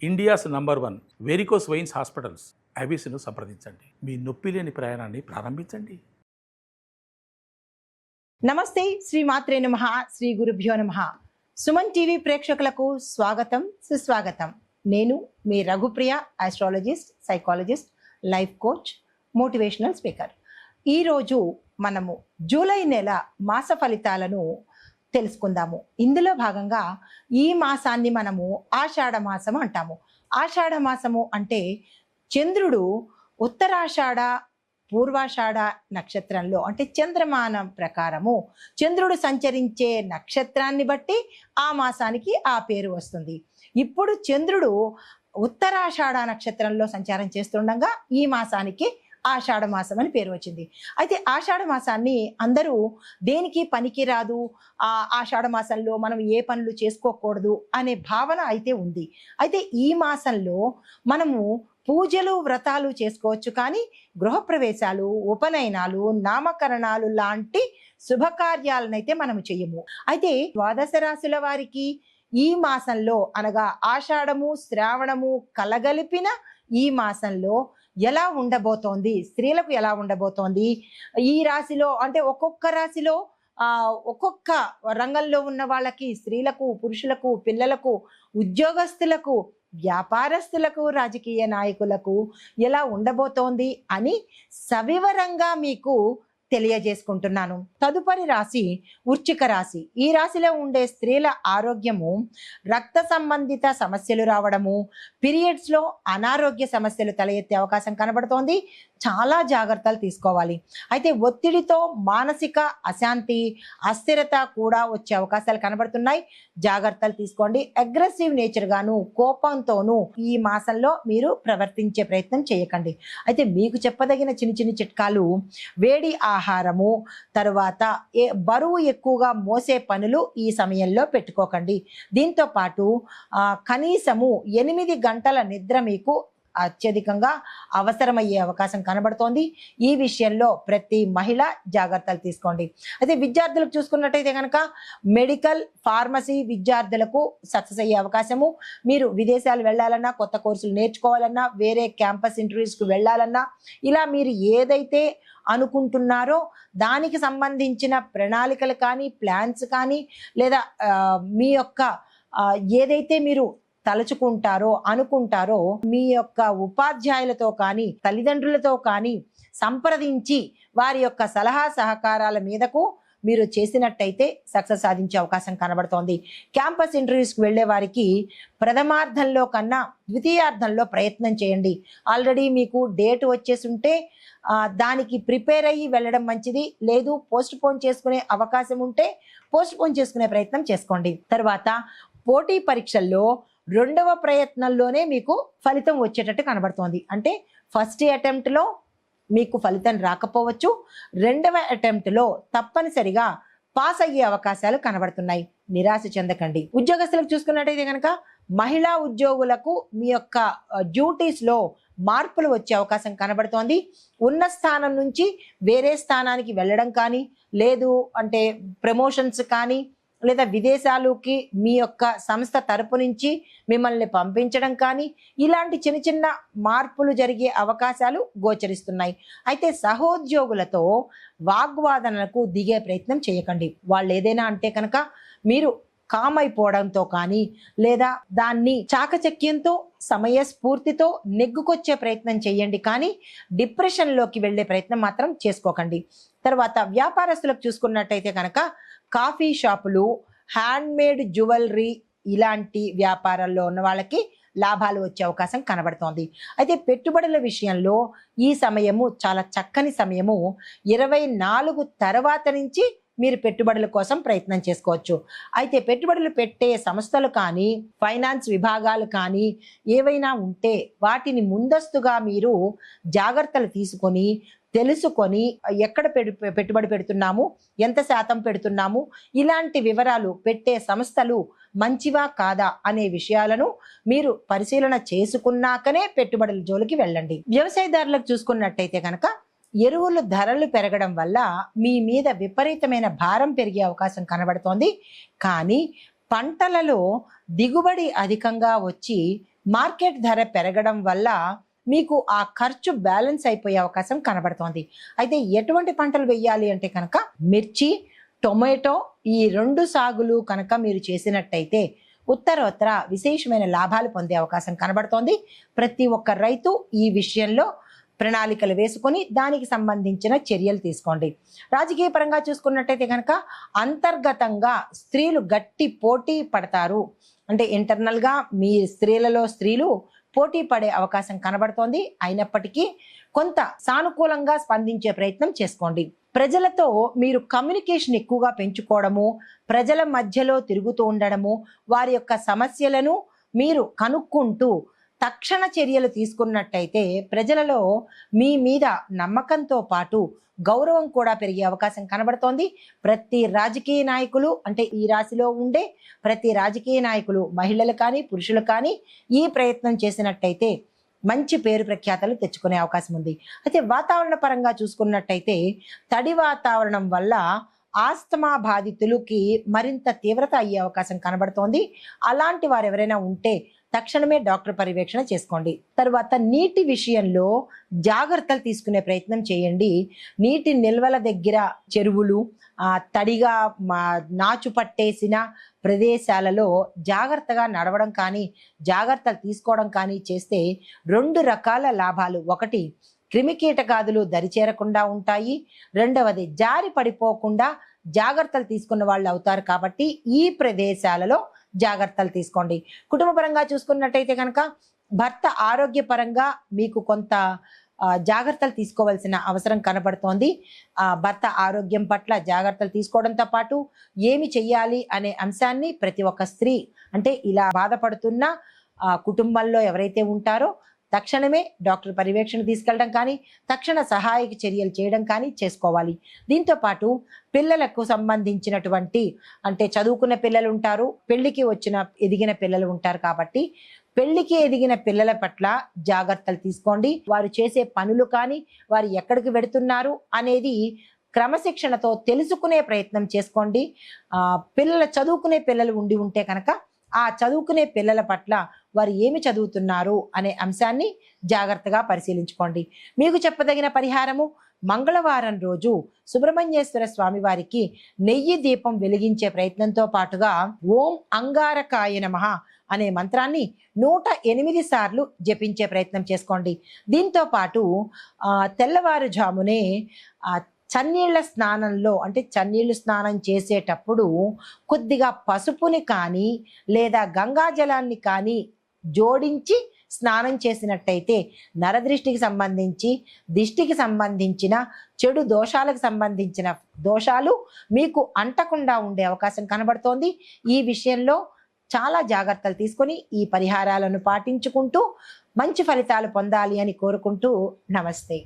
India's number 1 varicose veins hospitals ఐబీసీను సంప్రదించండి. మీ నొప్పి లేని ప్రయాణాన్ని ప్రారంభించండి. నమస్తే, శ్రీ మాత్రే నమః, శ్రీ గురుభ్యో నమః. సుమన్ టీవీ ప్రేక్షకులకు స్వాగతం, సుస్వాగతం. నేను మీ Raghupriya, astrologist, psychologist, life coach, motivational speaker. ఈరోజు మనము జూలై నెల మాస ఫలితాలను తెలుసుకుందాము. ఇందులో భాగంగా ఈ మాసాన్ని మనము ఆషాఢ మాసము అంటాము. ఆషాఢ మాసము అంటే చంద్రుడు ఉత్తరాషాఢ పూర్వాషాఢ నక్షత్రంలో, అంటే చంద్రమానం ప్రకారము చంద్రుడు సంచరించే నక్షత్రాన్ని బట్టి ఆ మాసానికి ఆ పేరు వస్తుంది. ఇప్పుడు చంద్రుడు ఉత్తరాషాఢ నక్షత్రంలో సంచారం చేస్తుండగా ఈ మాసానికి ఆషాఢ మాసం అని పేరు వచ్చింది. అయితే ఆషాఢ మాసాన్ని అందరూ దేనికి పనికిరాదు, ఆషాఢ మాసంలో మనం ఏ పనులు చేసుకోకూడదు అనే భావన అయితే ఉంది. అయితే ఈ మాసంలో మనము పూజలు, వ్రతాలు చేసుకోవచ్చు, కానీ గృహప్రవేశాలు, ఉపనయనాలు, నామకరణాలు లాంటి శుభకార్యాలనైతే మనము చెయ్యము. అయితే ద్వాదశ రాశుల వారికి ఈ మాసంలో, అనగా ఆషాఢము శ్రావణము కలగలిపిన ఈ మాసంలో ఎలా ఉండబోతోంది, స్త్రీలకు ఎలా ఉండబోతోంది, ఈ రాశిలో అంటే ఒక్కొక్క రాశిలో ఒక్కొక్క రంగంలో ఉన్న వాళ్ళకి, స్త్రీలకు, పురుషులకు, పిల్లలకు, ఉద్యోగస్తులకు, వ్యాపారస్తులకు, రాజకీయ నాయకులకు ఎలా ఉండబోతోంది అని సవివరంగా మీకు తెలియజేసుకుంటున్నాను. తదుపరి రాశి వృశ్చిక రాశి. ఈ రాశిలో ఉండే స్త్రీల ఆరోగ్యము, రక్త సంబంధిత సమస్యలు రావడము, పీరియడ్స్లో అనారోగ్య సమస్యలు తల ఎత్తే అవకాశం కనబడుతోంది. చాలా జాగ్రత్తలు తీసుకోవాలి. అయితే ఒత్తిడితో మానసిక అశాంతి, అస్థిరత కూడా వచ్చే అవకాశాలు కనబడుతున్నాయి. జాగ్రత్తలు తీసుకోండి. అగ్రెసివ్ నేచర్ గాను, కోపంతోనూ ఈ మాసంలో మీరు ప్రవర్తించే ప్రయత్నం చేయకండి. అయితే మీకు చెప్పదగిన చిన్న చిన్న చిట్కాలు: వేడి ఆహారము, తరువాత బరువు ఎక్కువగా మోసే పనులు ఈ సమయంలో పెట్టుకోకండి. దీంతో పాటు కనీసము 8 గంటల నిద్ర మీకు అత్యధికంగా అవసరమయ్యే అవకాశం కనబడుతోంది. ఈ విషయంలో ప్రతి మహిళ జాగ్రత్తలు తీసుకోండి. అయితే విద్యార్థులకు చూసుకున్నట్టయితే కనుక మెడికల్, ఫార్మసీ విద్యార్థులకు సక్సెస్ అయ్యే అవకాశము, మీరు విదేశాలు వెళ్ళాలన్నా, కొత్త కోర్సులు నేర్చుకోవాలన్నా, వేరే క్యాంపస్ ఇంటర్వ్యూస్కి వెళ్ళాలన్నా, ఇలా మీరు ఏదైతే అనుకుంటున్నారో దానికి సంబంధించిన ప్రణాళికలు కానీ, ప్లాన్స్ కానీ, లేదా మీ యొక్క ఏదైతే మీరు తలుచుకుంటారో, అనుకుంటారో, మీ యొక్క ఉపాధ్యాయులతో కానీ, తల్లిదండ్రులతో కానీ సంప్రదించి వారి యొక్క సలహా సహకారాల మీదకు మీరు చేసినట్టయితే సక్సెస్ సాధించే అవకాశం కనబడుతోంది. క్యాంపస్ ఇంటర్వ్యూస్కి వెళ్ళే వారికి ప్రథమార్థంలో కన్నా ద్వితీయార్థంలో ప్రయత్నం చేయండి. ఆల్రెడీ మీకు డేట్ వచ్చేసి ఉంటే దానికి ప్రిపేర్ అయ్యి వెళ్ళడం మంచిది. లేదు, పోస్ట్ పోన్ చేసుకునే అవకాశం ఉంటే పోస్ట్ పోన్ చేసుకునే ప్రయత్నం చేసుకోండి. తర్వాత పోటీ పరీక్షల్లో 2వ ప్రయత్నంలోనే మీకు ఫలితం వచ్చేటట్టు కనబడుతోంది. అంటే ఫస్ట్ అటెంప్ట్లో మీకు ఫలితం రాకపోవచ్చు, 2వ అటెంప్ట్లో తప్పనిసరిగా పాస్ అయ్యే అవకాశాలు కనబడుతున్నాయి. నిరాశ చెందకండి. ఉద్యోగస్తులకు చూసుకున్నట్టయితే కనుక మహిళా ఉద్యోగులకు మీ యొక్క డ్యూటీస్లో మార్పులు వచ్చే అవకాశం కనబడుతోంది. ఉన్న స్థానం నుంచి వేరే స్థానానికి వెళ్ళడం కానీ, లేదు అంటే ప్రమోషన్స్ కానీ, లేదా విదేశాలకి మీ యొక్క సంస్థ తరపు నుంచి మిమ్మల్ని పంపించడం కానీ, ఇలాంటి చిన్న చిన్న మార్పులు జరిగే అవకాశాలు గోచరిస్తున్నాయి. అయితే సహోద్యోగులతో వాగ్వాదనలకు దిగే ప్రయత్నం చేయకండి. వాళ్ళు ఏదైనా అంటే కనుక మీరు కామ్ అయిపోవడంతో కానీ, లేదా దాన్ని చాకచక్యంతో, సమయస్ఫూర్తితో నెగ్గుకొచ్చే ప్రయత్నం చేయండి, కానీ డిప్రెషన్లోకి వెళ్ళే ప్రయత్నం మాత్రం చేసుకోకండి. తర్వాత వ్యాపారస్తులకు చూసుకున్నట్టయితే కనుక కాఫీ షాపులు, హ్యాండ్మేడ్ జ్యువెలరీ ఇలాంటి వ్యాపారాల్లో ఉన్న వాళ్ళకి లాభాలు వచ్చే అవకాశం కనబడుతోంది. అయితే పెట్టుబడుల విషయంలో ఈ సమయము చాలా చక్కని సమయము. 24 తర్వాత నుంచి మీరు పెట్టుబడుల కోసం ప్రయత్నం చేసుకోవచ్చు. అయితే పెట్టుబడులు పెట్టే సంస్థలు కానీ, ఫైనాన్స్ విభాగాలు కానీ ఏవైనా ఉంటే వాటిని ముందస్తుగా మీరు జాగ్రత్తలు తీసుకొని, తెలుసుకొని, ఎక్కడ పెట్టుబడి పెడుతున్నాము, ఎంత శాతం పెడుతున్నాము, ఇలాంటి వివరాలు, పెట్టే సంస్థలు మంచివా కాదా అనే విషయాలను మీరు పరిశీలన చేసుకున్నాకనే పెట్టుబడుల జోలికి వెళ్ళండి. వ్యవసాయదారులకు చూసుకున్నట్టయితే కనుక ఎరువుల ధరలు పెరగడం వల్ల మీ మీద విపరీతమైన భారం పెరిగే అవకాశం కనబడుతోంది. కానీ పంటలలో దిగుబడి అధికంగా వచ్చి మార్కెట్ ధర పెరగడం వల్ల మీకు ఆ ఖర్చు బ్యాలెన్స్ అయిపోయే అవకాశం కనబడుతోంది. అయితే ఎటువంటి పంటలు వేయాలి అంటే కనుక మిర్చి, టొమాటో ఈ 2 సాగులు కనుక మీరు చేసినట్టయితే ఉత్తరోత్తర విశేషమైన లాభాలు పొందే అవకాశం కనబడుతోంది. ప్రతి ఒక్క రైతు ఈ విషయంలో ప్రణాళికలు వేసుకొని దానికి సంబంధించిన చర్యలు తీసుకోండి. రాజకీయ పరంగా చూసుకున్నట్టయితే కనుక అంతర్గతంగా స్త్రీలు గట్టి పోటీ పడతారు. అంటే ఇంటర్నల్గా మీ స్త్రీలు పోటీ పడే అవకాశం కనబడుతోంది. అయినప్పటికీ కొంత సానుకూలంగా స్పందించే ప్రయత్నం చేసుకోండి. ప్రజలతో మీరు కమ్యూనికేషన్ ఎక్కువగా పెంచుకోవడము, ప్రజల మధ్యలో తిరుగుతూ ఉండడము, వారి యొక్క సమస్యలను మీరు కనుక్కుంటూ తక్షణ చర్యలు తీసుకున్నట్టయితే ప్రజలలో మీ మీద నమ్మకంతో పాటు గౌరవం కూడా పెరిగే అవకాశం కనబడుతోంది. ప్రతి రాజకీయ నాయకులు అంటే ఈ రాశిలో ఉండే ప్రతి రాజకీయ నాయకులు మహిళలు కానీ పురుషులు కానీ ఈ ప్రయత్నం చేసినట్టయితే మంచి పేరు ప్రఖ్యాతలు తెచ్చుకునే అవకాశం ఉంది. అయితే వాతావరణ పరంగా చూసుకున్నట్టయితే తడి వాతావరణం వల్ల ఆస్తమా బాధితులకి మరింత తీవ్రత అయ్యే అవకాశం కనబడుతోంది. అలాంటి వారు ఎవరైనా ఉంటే తక్షణమే డాక్టర్ పర్యవేక్షణ చేసుకోండి. తర్వాత నీటి విషయంలో జాగ్రత్తలు తీసుకునే ప్రయత్నం చేయండి. నీటి నిల్వల దగ్గర చెరువులు, తడిగా నాచు పట్టేసిన ప్రదేశాలలో జాగ్రత్తగా నడవడం కానీ జాగ్రత్తలు తీసుకోవడం కానీ చేస్తే 2 రకాల లాభాలు. ఒకటి, క్రిమికీటకాదులు దరిచేరకుండా ఉంటాయి. రెండవది, జారి పడిపోకుండా జాగ్రత్తలు తీసుకున్న వాళ్ళు అవుతారు. కాబట్టి ఈ ప్రదేశాలలో జాగ్రత్తలు తీసుకోండి. కుటుంబ పరంగా చూసుకున్నట్టయితే కనుక భర్త ఆరోగ్యపరంగా మీకు కొంత జాగ్రత్తలు తీసుకోవాల్సిన అవసరం కనబడుతోంది. భర్త ఆరోగ్యం పట్ల జాగ్రత్తలు తీసుకోవడంతో పాటు ఏమి చెయ్యాలి అనే అంశాన్ని ప్రతి ఒక్క స్త్రీ అంటే ఇలా బాధపడుతున్న కుటుంబంలో ఎవరైతే ఉంటారో తక్షణమే డాక్టర్ పర్యవేక్షణ తీసుకెళ్ళడం కానీ తక్షణ సహాయక చర్యలు చేయడం కానీ చేసుకోవాలి. దీంతో పాటు పిల్లలకు సంబంధించినటువంటి అంటే చదువుకున్న పిల్లలు ఉంటారు, పెళ్లికి ఎదిగిన పిల్లలు ఉంటారు. కాబట్టి పెళ్లికి ఎదిగిన పిల్లల పట్ల జాగ్రత్తలు తీసుకోండి. వారు చేసే పనులు కానీ వారు ఎక్కడికి వెడుతున్నారు అనేది క్రమశిక్షణతో తెలుసుకునే ప్రయత్నం చేసుకోండి. చదువుకునే పిల్లలు ఉంటే కనుక ఆ చదువుకునే పిల్లల పట్ల వారు ఏమి చదువుతున్నారు అనే అంశాన్ని జాగ్రత్తగా పరిశీలించుకోండి. మీకు చెప్పదగిన పరిహారము, మంగళవారం రోజు సుబ్రహ్మణ్యేశ్వర స్వామి వారికి నెయ్యి దీపం వెలిగించే ప్రయత్నంతో పాటుగా ఓం అంగారకాయ నమః అనే మంత్రాన్ని 108 సార్లు జపించే ప్రయత్నం చేసుకోండి. దీంతో పాటు తెల్లవారుజామునే చన్నీళ్ల స్నానంలో అంటే చన్నీళ్లు స్నానం చేసేటప్పుడు కొద్దిగా పసుపుని కానీ లేదా గంగాజలాన్ని కానీ జోడించి స్నానం చేసినట్టయితే నరదృష్టికి సంబంధించి దిష్టికి సంబంధించిన చెడు దోషాలకు సంబంధించిన దోషాలు మీకు అంటకుండా ఉండే అవకాశం కనబడుతోంది. ఈ విషయంలో చాలా జాగ్రత్తలు తీసుకొని ఈ పరిహారాలను పాటించుకుంటూ మంచి ఫలితాలు పొందాలి అని కోరుకుంటూ నమస్తే.